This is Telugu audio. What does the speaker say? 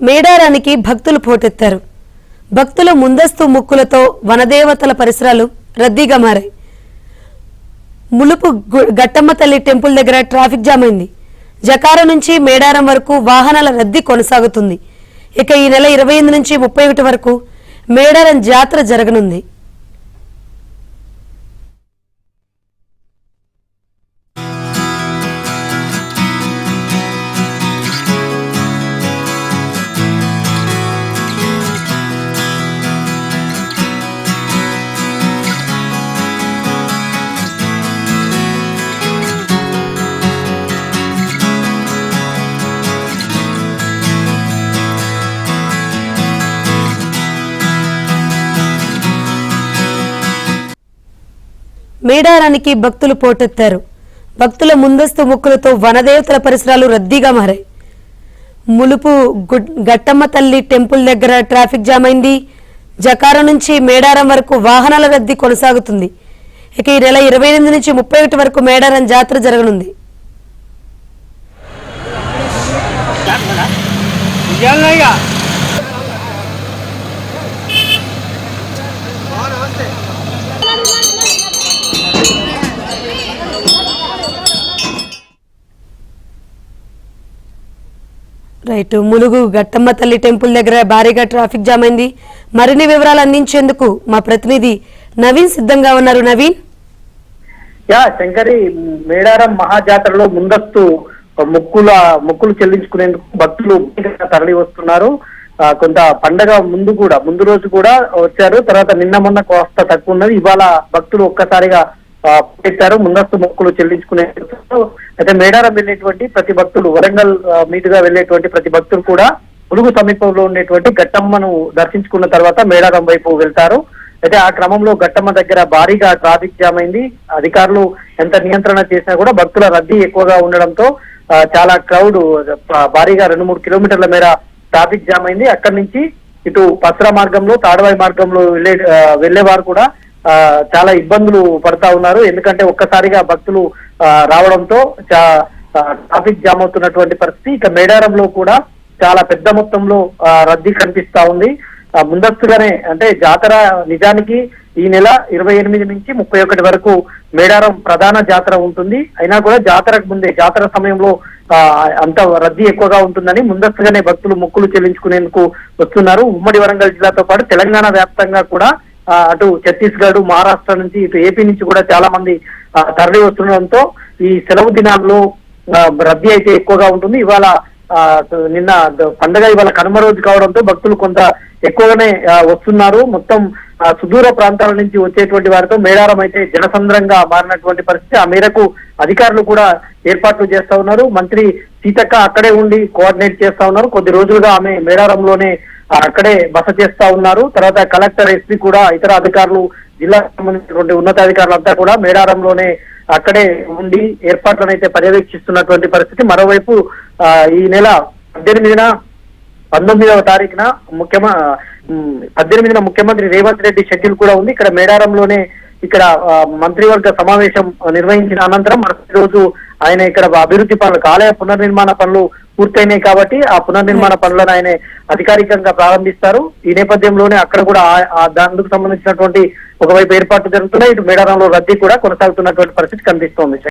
మేడారానికి భక్తులు పోటెత్తారు. భక్తుల ముందస్తు ముక్కులతో వనదేవతల పరిసరాలు రద్దీగా మారాయి. ములుపు గట్టమ్మ తల్లి టెంపుల్ దగ్గర ట్రాఫిక్ జామ్ అయింది. జకార నుంచి మేడారం వరకు వాహనాల రద్దీ కొనసాగుతుంది. ఇక ఈ నెల 28 నుంచి 31 వరకు మేడారం జాతర జరగనుంది. మేడారానికి భక్తులు పోటెత్తారు. భక్తుల ముందస్తు ముక్కులతో వనదేవతల పరిసరాలు రద్దీగా మారాయి. ములుపు గట్టమ్మ తల్లి టెంపుల్ దగ్గర ట్రాఫిక్ జామ్ అయింది. జకార నుంచి మేడారం వరకు వాహనాల రద్దీ కొనసాగుతుంది. ఇక ఈ నెల 28 నుంచి 31 వరకు మేడారం జాతర జరగనుంది. రైట్, ములుగు గట్టమ్మ తల్లి టెంపుల్ దగ్గర భారీగా ట్రాఫిక్ జామ్ అయింది. మరిన్ని వివరాలు అందించేందుకు మా ప్రతినిధి నవీన్ సిద్ధంగా ఉన్నారు. నవీన్, శంకరి, మేడారం మహాజాతరలో ముందస్తు మొక్కులు చెల్లించుకునేందుకు భక్తులు తరలి వస్తున్నారు. కొంత పండగ ముందు రోజు కూడా వచ్చారు. తర్వాత నిన్న మొన్న కాస్త తక్కువ ఉన్నది. ఇవాళ భక్తులు ఒక్కసారిగా పెట్టారు ముందస్తు మొక్కులు చెల్లించుకునేందుకు. అయితే మేడారం వెళ్ళేటువంటి ప్రతి భక్తులు, వరంగల్ మీదుగా వెళ్ళేటువంటి ప్రతి భక్తులు కూడా ములుగు సమీపంలో ఉండేటువంటి గట్టమ్మను దర్శించుకున్న తర్వాత మేడారం వైపు వెళ్తారు. అయితే ఆ క్రమంలో గట్టమ్మ దగ్గర భారీగా ట్రాఫిక్ జామ్ అయింది. అధికారులు ఎంత నియంత్రణ చేసినా కూడా భక్తుల రద్దీ ఎక్కువగా ఉండడంతో చాలా క్రౌడ్ భారీగా 2-3 కిలోమీటర్ల మేర ట్రాఫిక్ జామ్ అయింది. అక్కడి నుంచి ఇటు పసరా మార్గంలో, తాడవాయి మార్గంలో వెళ్లేవారు కూడా చాలా ఇబ్బందులు పడతా ఉన్నారు. ఎందుకంటే ఒక్కసారిగా భక్తులు రావడంతో ట్రాఫిక్ జామ్ అవుతున్నటువంటి పరిస్థితి. ఇక మేడారంలో కూడా చాలా పెద్ద మొత్తంలో రద్దీ కనిపిస్తా ఉంది. ముందస్తుగానే, అంటే జాతర నిజానికి ఈ నెల 28 నుంచి 31 వరకు మేడారం ప్రధాన జాతర ఉంటుంది. అయినా కూడా జాతరకు ముందే, జాతర సమయంలో అంత రద్దీ ఎక్కువగా ఉంటుందని ముందస్తుగానే భక్తులు మొక్కులు చెల్లించుకునేందుకు వస్తున్నారు. ఉమ్మడి వరంగల్ జిల్లాతో పాటు తెలంగాణ వ్యాప్తంగా కూడా అటు ఛత్తీస్గఢ్, మహారాష్ట్ర నుంచి, ఇటు ఏపీ నుంచి కూడా చాలా మంది తరలి వస్తుండడంతో ఈ సెలవు దినాల్లో రద్దీ అయితే ఎక్కువగా ఉంటుంది. ఇవాళ నిన్న పండగ, ఇవాళ కనుమ రోజు కావడంతో భక్తులు కొంత ఎక్కువగానే వస్తున్నారు. మొత్తం సుదూర ప్రాంతాల నుంచి వచ్చేటువంటి వారితో మేడారం అయితే జనసంద్రంగా మారినటువంటి పరిస్థితి. ఆ మేరకు అధికారులు కూడా ఏర్పాట్లు చేస్తా ఉన్నారు. మంత్రి సీతక్క అక్కడే ఉండి కోఆర్డినేట్ చేస్తా ఉన్నారు. కొద్ది రోజులుగా ఆమె మేడారంలోనే అక్కడే బస చేస్తా ఉన్నారు. తర్వాత కలెక్టర్, ఎస్పీ కూడా, ఇతర అధికారులు, జిల్లాకు సంబంధించినటువంటి ఉన్నతాధికారులంతా కూడా మేడారంలోనే అక్కడే ఉండి ఏర్పాట్లను అయితే పర్యవేక్షిస్తున్నటువంటి పరిస్థితి. మరోవైపు ఈ నెల 18న 19వ తారీఖున 18న ముఖ్యమంత్రి రేవంత్ రెడ్డి షెడ్యూల్ కూడా ఉంది. ఇక్కడ మేడారంలోనే మంత్రివర్గ సమావేశం నిర్వహించిన అనంతరం మరుసటి రోజు ఆయన ఇక్కడ అభివృద్ధి పనులు, ఆలయ పునర్నిర్మాణ పనులు పూర్తయినాయి కాబట్టి ఆ పునర్నిర్మాణ పనులను ఆయన అధికారికంగా ప్రారంభిస్తారు. ఈ నేపథ్యంలోనే అక్కడ కూడా దానికి సంబంధించినటువంటి ఒకవైపు ఏర్పాట్లు జరుగుతున్నాయి. ఇటు మేడారంలో రద్దీ కూడా కొనసాగుతున్నటువంటి పరిస్థితి కనిపిస్తోంది.